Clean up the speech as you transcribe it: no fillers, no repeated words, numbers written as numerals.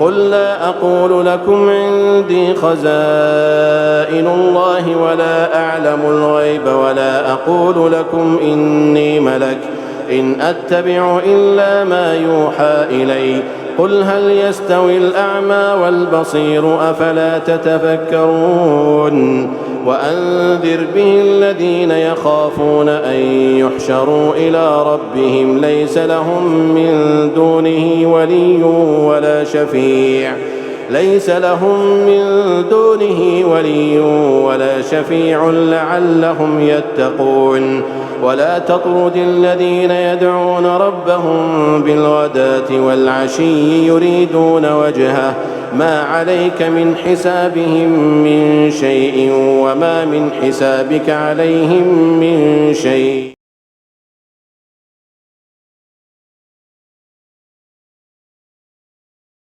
قل لا أقول لكم عندي خزائن الله ولا أعلم الغيب ولا أقول لكم إني ملك إن أتبع إلا ما يوحى إلي قل هل يستوي الأعمى والبصير أفلا تتفكرون وأنذر به الذين يخافون أن يحشروا إلى ربهم ليس لهم من دونه ولي ولا شفيع لعلهم يتقون ولا تطرد الذين يدعون ربهم بالغداة والعشي يريدون وجهه ما عليك من حسابهم من شيء وما من حسابك عليهم من شيء